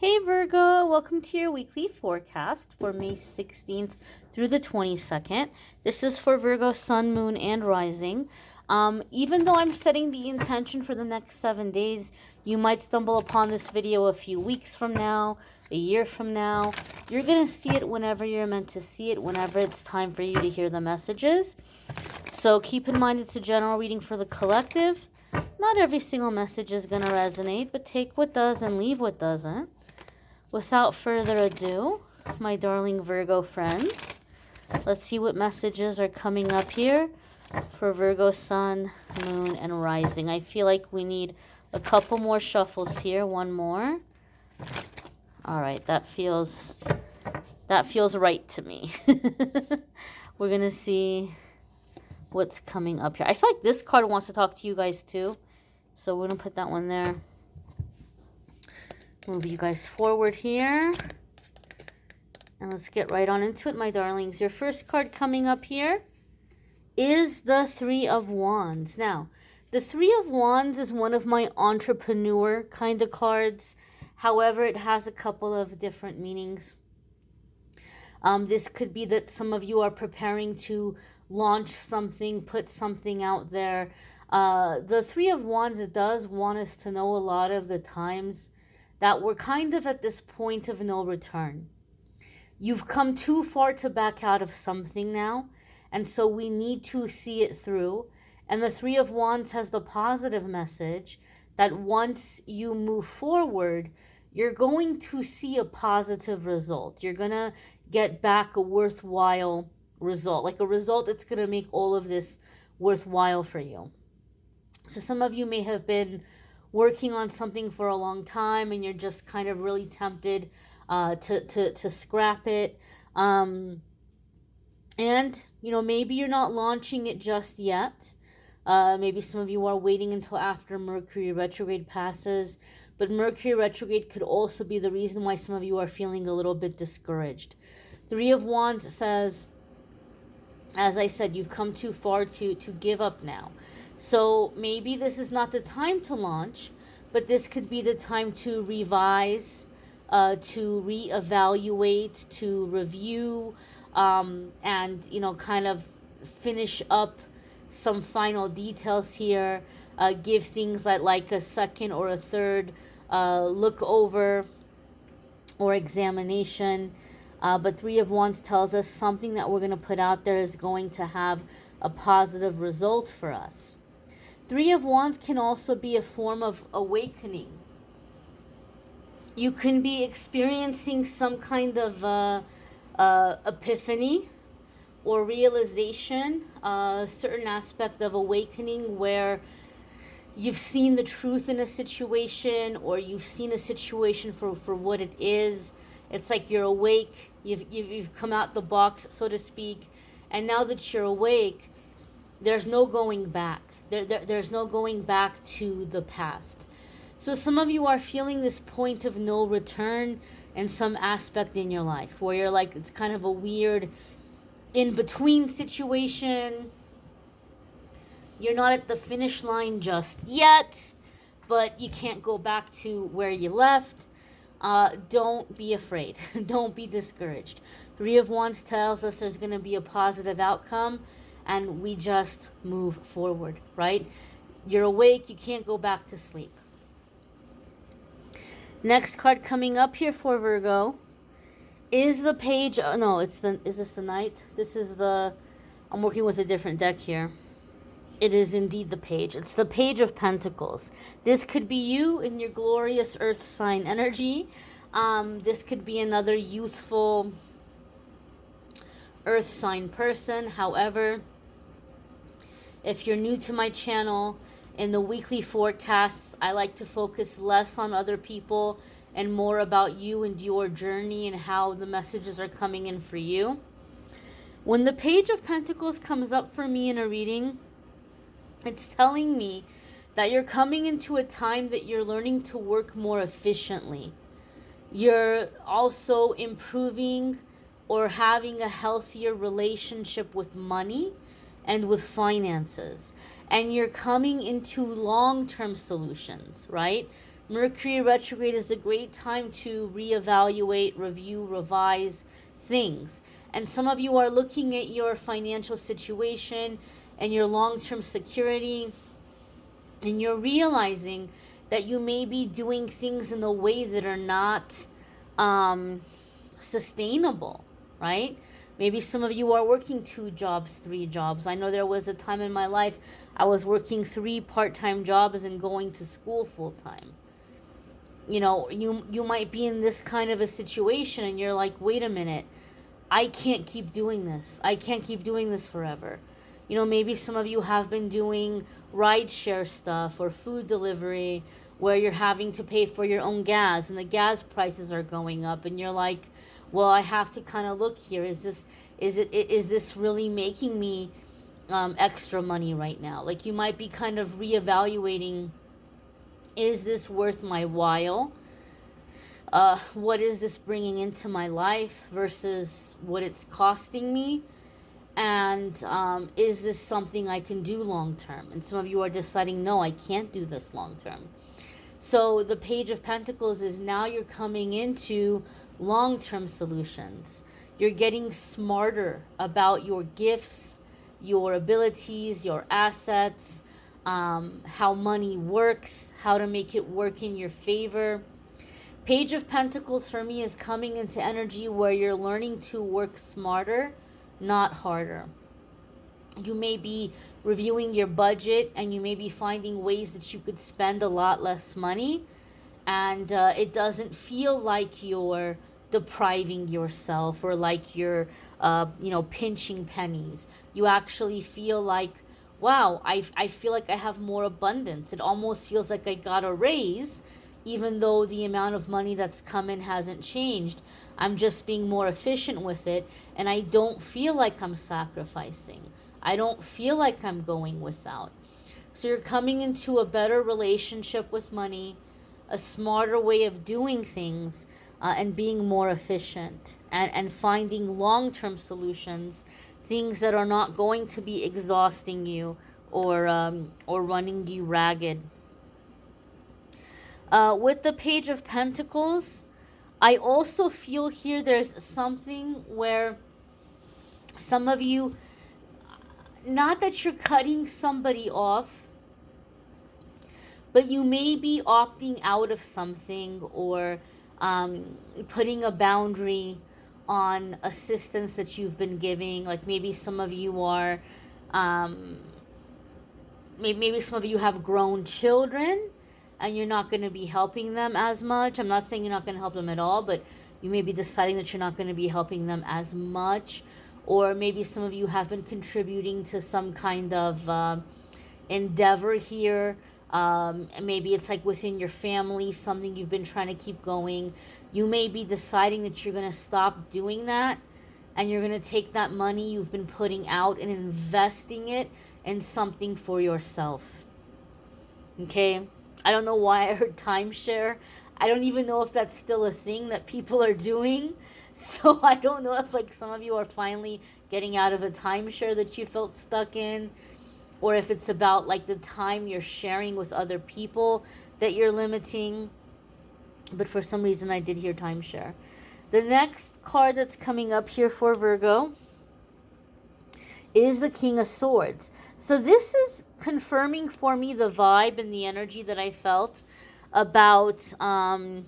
Hey Virgo, welcome to your weekly forecast for May 16th through the 22nd. This is for Virgo, Sun, Moon, and Rising. Even though I'm setting the intention for the next 7 days, you might stumble upon this video a few weeks from now, a year from now. You're going to see it whenever you're meant to see it, whenever it's time for you to hear the messages. So keep in mind it's a general reading for the collective. Not every single message is going to resonate, but take what does and leave what doesn't. Without further ado, my darling Virgo friends, let's see what messages are coming up here for Virgo, Sun, Moon, and Rising. I feel like we need a couple more shuffles here. One more. All right, that feels right to me. We're going to see what's coming up here. I feel like this card wants to talk to you guys too. So we're going to put that one there. Move you guys forward here. And let's get right on into it, my darlings. Your first card coming up here is the Three of Wands. Now, the Three of Wands is one of my entrepreneur kind of cards. However, it has a couple of different meanings. This could be that some of you are preparing to launch something, put something out there. The Three of Wands does want us to know a lot of the times that we're kind of at this point of no return. You've come too far to back out of something now, and so we need to see it through. And the Three of Wands has the positive message that once you move forward, you're going to see a positive result. You're going to get back a worthwhile result, like a result that's going to make all of this worthwhile for you. So some of you may have been working on something for a long time and you're just kind of really tempted to scrap it. And, you know, maybe you're not launching it just yet. Maybe some of you are waiting until after Mercury retrograde passes. But Mercury retrograde could also be the reason why some of you are feeling a little bit discouraged. Three of Wands says, as I said, you've come too far to give up now. So maybe this is not the time to launch, but this could be the time to revise, to reevaluate, to review, and, you know, kind of finish up some final details here. Give things like a second or a third look over or examination. But Three of Wands tells us something that we're going to put out there is going to have a positive result for us. Three of Wands can also be a form of awakening. You can be experiencing some kind of epiphany or realization, a certain aspect of awakening where you've seen the truth in a situation, or you've seen a situation for what it is. It's like you're awake, you've come out the box, so to speak, and now that you're awake, there's no going back. There's no going back to the past. So some of you are feeling this point of no return in some aspect in your life, where you're like, it's kind of a weird in-between situation. You're not at the finish line just yet, but you can't go back to where you left. Don't be afraid. Don't be discouraged. Three of Wands tells us there's going to be a positive outcome, and we just move forward, right? You're awake. You can't go back to sleep. Next card coming up here for Virgo is the Page. No, is this the Knight? This is I'm working with a different deck here. It is indeed the Page. It's the Page of Pentacles. This could be you in your glorious earth sign energy. This could be another youthful earth sign person. However, if you're new to my channel, in the weekly forecasts, I like to focus less on other people and more about you and your journey and how the messages are coming in for you. When the Page of Pentacles comes up for me in a reading, it's telling me that you're coming into a time that you're learning to work more efficiently. You're also improving or having a healthier relationship with money and with finances. And you're coming into long-term solutions, right? Mercury retrograde is a great time to reevaluate, review, revise things. And some of you are looking at your financial situation and your long-term security, and you're realizing that you may be doing things in a way that are not sustainable, right? Maybe some of you are working 2 jobs, 3 jobs. I know there was a time in my life I was working 3 part-time jobs and going to school full-time. You know, you might be in this kind of a situation and you're like, wait a minute, I can't keep doing this. I can't keep doing this forever. You know, maybe some of you have been doing rideshare stuff or food delivery where you're having to pay for your own gas and the gas prices are going up and you're like, well, I have to kind of look here. Is this really making me extra money right now? Like, you might be kind of reevaluating, is this worth my while? What is this bringing into my life versus what it's costing me? And is this something I can do long term? And some of you are deciding, no, I can't do this long term. So the Page of Pentacles is now you're coming into long-term solutions. You're getting smarter about your gifts, your abilities, your assets, how money works, how to make it work in your favor. Page of Pentacles for me is coming into energy where you're learning to work smarter, not harder. You may be reviewing your budget and you may be finding ways that you could spend a lot less money, and it doesn't feel like you're depriving yourself or like you're pinching pennies. You actually feel like, wow, I feel like I have more abundance. It almost feels like I got a raise, even though the amount of money that's come in hasn't changed. I'm just being more efficient with it, and I don't feel like I'm sacrificing. I don't feel like I'm going without. So you're coming into a better relationship with money, a smarter way of doing things, and being more efficient, and finding long-term solutions, things that are not going to be exhausting you or running you ragged. With the Page of Pentacles, I also feel here there's something where some of you, not that you're cutting somebody off, but you may be opting out of something or putting a boundary on assistance that you've been giving. Like maybe some of you are, maybe some of you have grown children and you're not going to be helping them as much. I'm not saying you're not going to help them at all, but you may be deciding that you're not going to be helping them as much. Or maybe some of you have been contributing to some kind of endeavor here. Maybe it's like within your family, something you've been trying to keep going. You may be deciding that you're going to stop doing that, and you're going to take that money you've been putting out and investing it in something for yourself. Okay? I don't know why I heard timeshare. I don't even know if that's still a thing that people are doing. So I don't know if like some of you are finally getting out of a timeshare that you felt stuck in, or if it's about like the time you're sharing with other people that you're limiting. But for some reason I did hear timeshare. The next card that's coming up here for Virgo is the King of Swords. So this is confirming for me the vibe and the energy that I felt about kind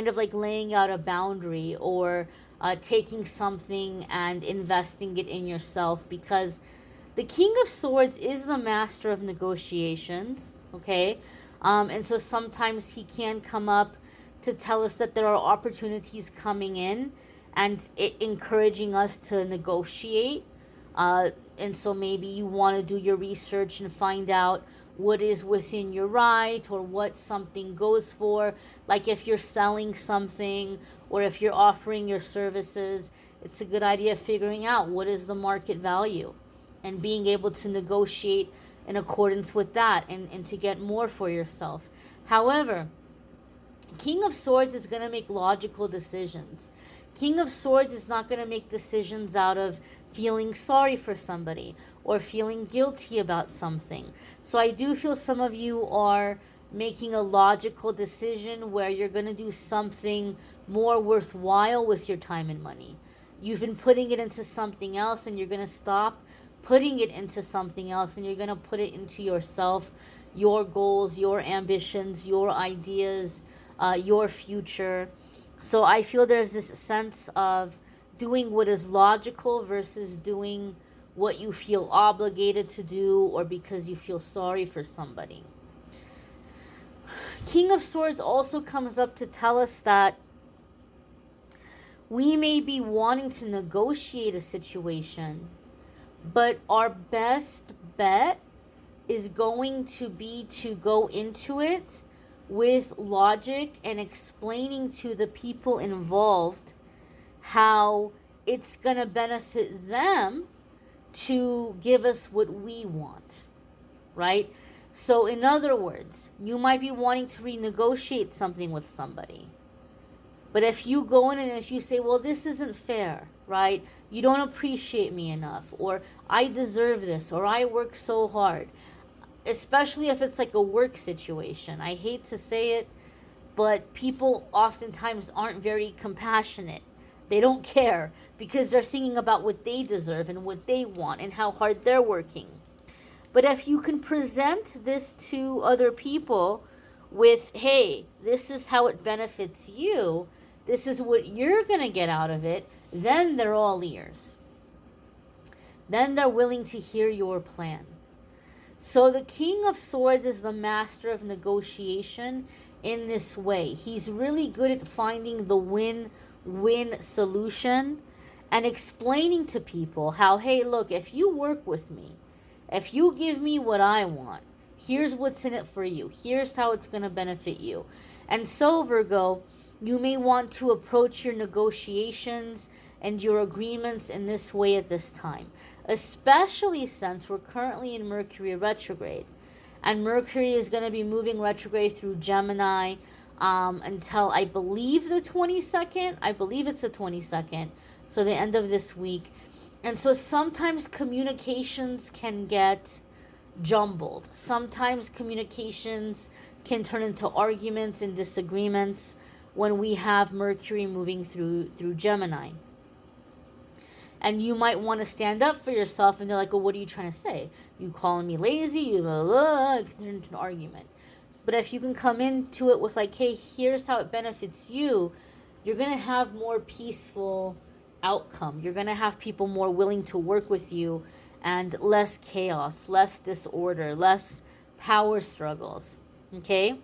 of like laying out a boundary or taking something and investing it in yourself, because the King of Swords is the master of negotiations, okay? And so sometimes he can come up to tell us that there are opportunities coming in and encouraging us to negotiate. And so maybe you want to do your research and find out what is within your right or what something goes for. Like if you're selling something or if you're offering your services, it's a good idea figuring out what is the market value and being able to negotiate in accordance with that and to get more for yourself. However, King of Swords is going to make logical decisions. King of Swords is not going to make decisions out of feeling sorry for somebody or feeling guilty about something. So I do feel some of you are making a logical decision where you're going to do something more worthwhile with your time and money. You've been putting it into something else, and you're going to stop putting it into something else, and you're going to put it into yourself, your goals, your ambitions, your ideas, your future. So I feel there's this sense of doing what is logical versus doing what you feel obligated to do or because you feel sorry for somebody. King of Swords also comes up to tell us that we may be wanting to negotiate a situation, but our best bet is going to be to go into it with logic and explaining to the people involved how it's going to benefit them to give us what we want, right? So in other words, you might be wanting to renegotiate something with somebody. But if you go in and if you say, well, this isn't fair, right? You don't appreciate me enough, or I deserve this, or I work so hard. Especially if it's like a work situation. I hate to say it, but people oftentimes aren't very compassionate. They don't care because they're thinking about what they deserve and what they want and how hard they're working. But if you can present this to other people with, hey, this is how it benefits you, this is what you're going to get out of it, then they're all ears. Then they're willing to hear your plan. So the King of Swords is the master of negotiation in this way. He's really good at finding the win-win solution and explaining to people how, hey, look, if you work with me, if you give me what I want, here's what's in it for you. Here's how it's going to benefit you. And so, Virgo, you may want to approach your negotiations and your agreements in this way at this time, especially since we're currently in Mercury retrograde. And Mercury is going to be moving retrograde through Gemini until I believe the 22nd. I believe it's the 22nd, so the end of this week. And so sometimes communications can get jumbled. Sometimes communications can turn into arguments and disagreements when we have Mercury moving through Gemini. And you might want to stand up for yourself, and they're like, well, what are you trying to say? You calling me lazy? You blah, blah, it can turn into an argument. But if you can come into it with like, hey, here's how it benefits you, you're going to have more peaceful outcome. You're going to have people more willing to work with you and less chaos, less disorder, less power struggles. Okay?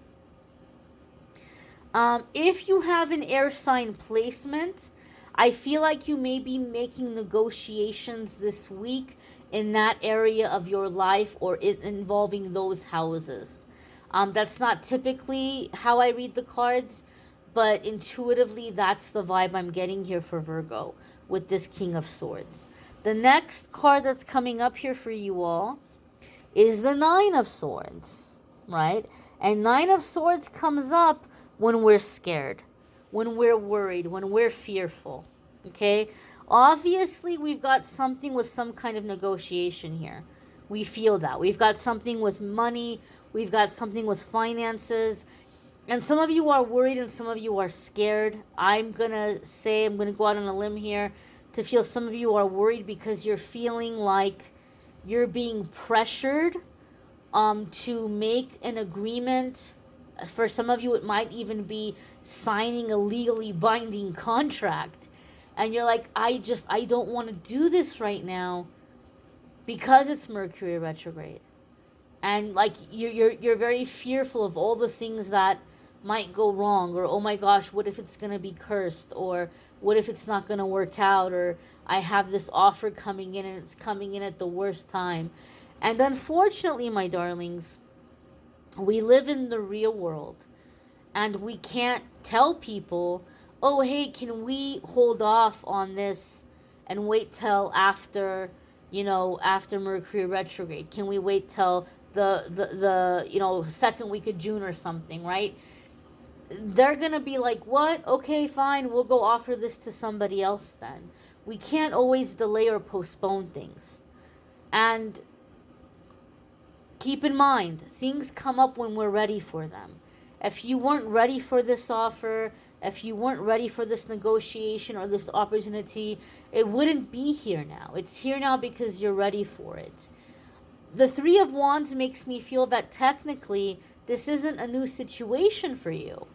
If you have an air sign placement, I feel like you may be making negotiations this week in that area of your life or involving those houses. That's not typically how I read the cards, but intuitively that's the vibe I'm getting here for Virgo with this King of Swords. The next card that's coming up here for you all is the Nine of Swords, right? And Nine of Swords comes up when we're scared, when we're worried, when we're fearful, okay? Obviously, we've got something with some kind of negotiation here. We feel that. We've got something with money. We've got something with finances. And some of you are worried and some of you are scared. I'm going to go out on a limb here to feel some of you are worried because you're feeling like you're being pressured to make an agreement. For some of you, it might even be signing a legally binding contract. And you're like, I don't want to do this right now because it's Mercury retrograde. And like you're very fearful of all the things that might go wrong, or oh my gosh, what if it's going to be cursed, or what if it's not going to work out, or I have this offer coming in and it's coming in at the worst time. And unfortunately, my darlings, we live in the real world, and we can't tell people, oh, hey, can we hold off on this and wait till after Mercury retrograde? Can we wait till the second week of June or something, right? They're going to be like, what? Okay, fine, we'll go offer this to somebody else then. We can't always delay or postpone things. And keep in mind, things come up when we're ready for them. If you weren't ready for this offer, if you weren't ready for this negotiation or this opportunity, it wouldn't be here now. It's here now because you're ready for it. The Three of Wands makes me feel that technically this isn't a new situation for you.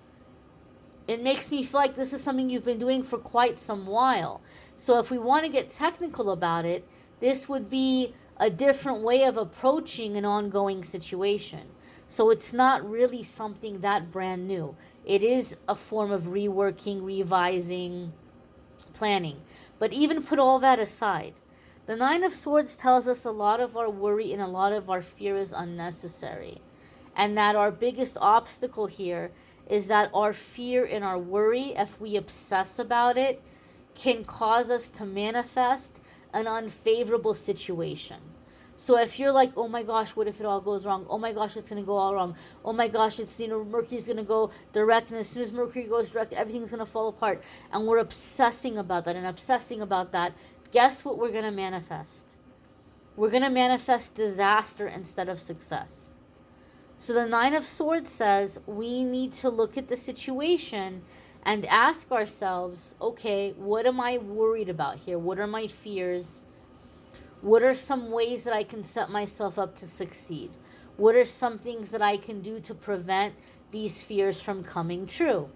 It makes me feel like this is something you've been doing for quite some while. So if we want to get technical about it, this would be a different way of approaching an ongoing situation. So it's not really something that brand new. It is a form of reworking, revising, planning. But even put all that aside, the Nine of Swords tells us a lot of our worry and a lot of our fear is unnecessary. And that our biggest obstacle here is that our fear and our worry, if we obsess about it, can cause us to manifest an unfavorable situation. So if you're like, oh my gosh, what if it all goes wrong? Oh my gosh, it's going to go all wrong. Oh my gosh, it's, Mercury's going to go direct. And as soon as Mercury goes direct, everything's going to fall apart. And we're obsessing about that and obsessing about that. Guess what we're going to manifest? We're going to manifest disaster instead of success. So the Nine of Swords says we need to look at the situation and ask ourselves, okay, what am I worried about here? What are my fears? What are some ways that I can set myself up to succeed? What are some things that I can do to prevent these fears from coming true?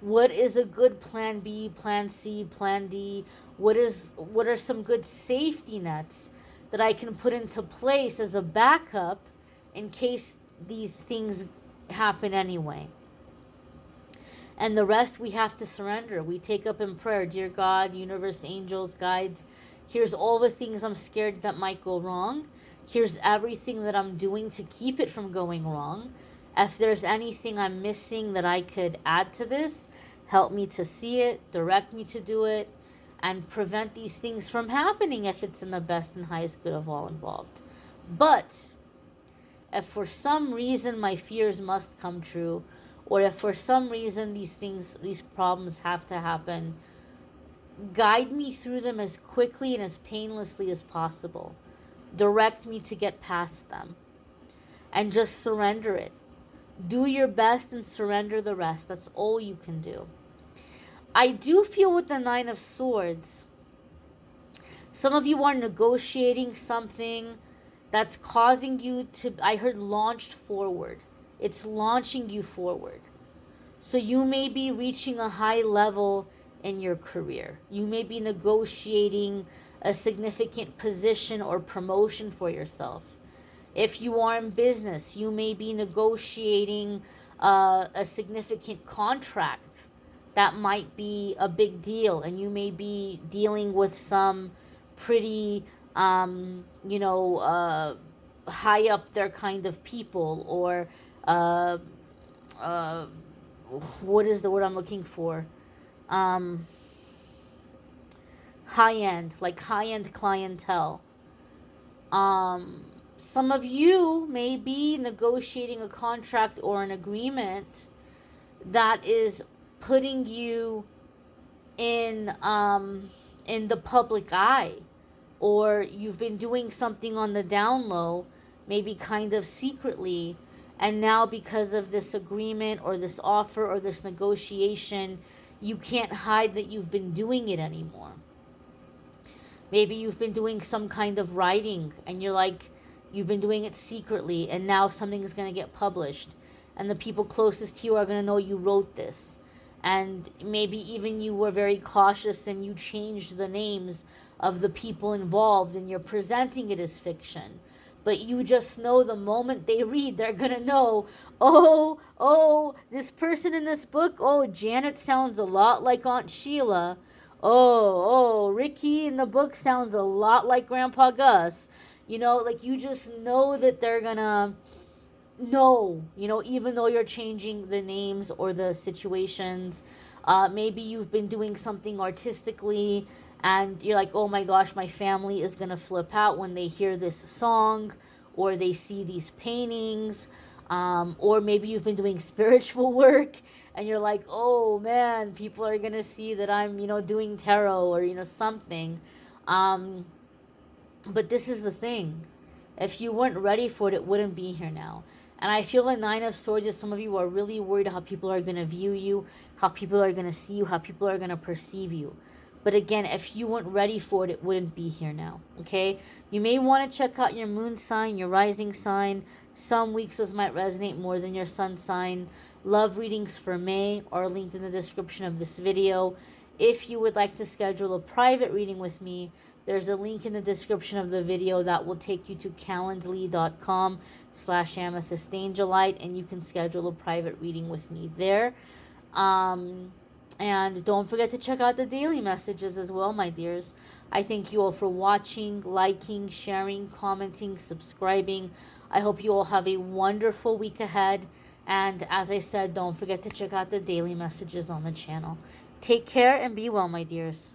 What is a good plan B, plan C, plan D? What are some good safety nets that I can put into place as a backup in case these things happen anyway? And the rest we have to surrender. We take up in prayer, dear God, universe, angels, guides, here's all the things I'm scared that might go wrong. Here's everything that I'm doing to keep it from going wrong. If there's anything I'm missing that I could add to this, help me to see it, direct me to do it, and prevent these things from happening if it's in the best and highest good of all involved. But if for some reason my fears must come true, or if for some reason these problems have to happen, guide me through them as quickly and as painlessly as possible. Direct me to get past them. And just surrender it. Do your best and surrender the rest. That's all you can do. I do feel with the Nine of Swords, some of you are negotiating something that's causing you to, I heard launched forward. It's launching you forward. So you may be reaching a high level in your career. You may be negotiating a significant position or promotion for yourself. If you are in business, you may be negotiating a significant contract that might be a big deal, and you may be dealing with some pretty, high up there kind of people, or what is the word I'm looking for? High-end, like high-end clientele. Some of you may be negotiating a contract or an agreement that is putting you in the public eye, or you've been doing something on the down low, maybe kind of secretly, and now because of this agreement or this offer or this negotiation, you can't hide that you've been doing it anymore. Maybe you've been doing some kind of writing and you've been doing it secretly, and now something is going to get published and the people closest to you are going to know you wrote this. And maybe even you were very cautious and you changed the names of the people involved and you're presenting it as fiction. But you just know the moment they read, they're going to know, oh, this person in this book, oh, Janet sounds a lot like Aunt Sheila. Oh, Ricky in the book sounds a lot like Grandpa Gus. You just know that they're going to know, even though you're changing the names or the situations. Maybe you've been doing something artistically and you're like, oh my gosh, my family is going to flip out when they hear this song or they see these paintings. Or maybe you've been doing spiritual work and you're like, oh man, people are going to see that I'm, doing tarot or, something. But this is the thing. If you weren't ready for it, it wouldn't be here now. And I feel the Nine of Swords is some of you are really worried how people are going to view you, how people are going to see you, how people are going to perceive you. But again, if you weren't ready for it, it wouldn't be here now, okay? You may want to check out your moon sign, your rising sign. Some weeks those might resonate more than your sun sign. Love readings for May are linked in the description of this video. If you would like to schedule a private reading with me, there's a link in the description of the video that will take you to calendly.com/amethystangelite, and you can schedule a private reading with me there. And don't forget to check out the daily messages as well, my dears. I thank you all for watching, liking, sharing, commenting, subscribing. I hope you all have a wonderful week ahead. And as I said, don't forget to check out the daily messages on the channel. Take care and be well, my dears.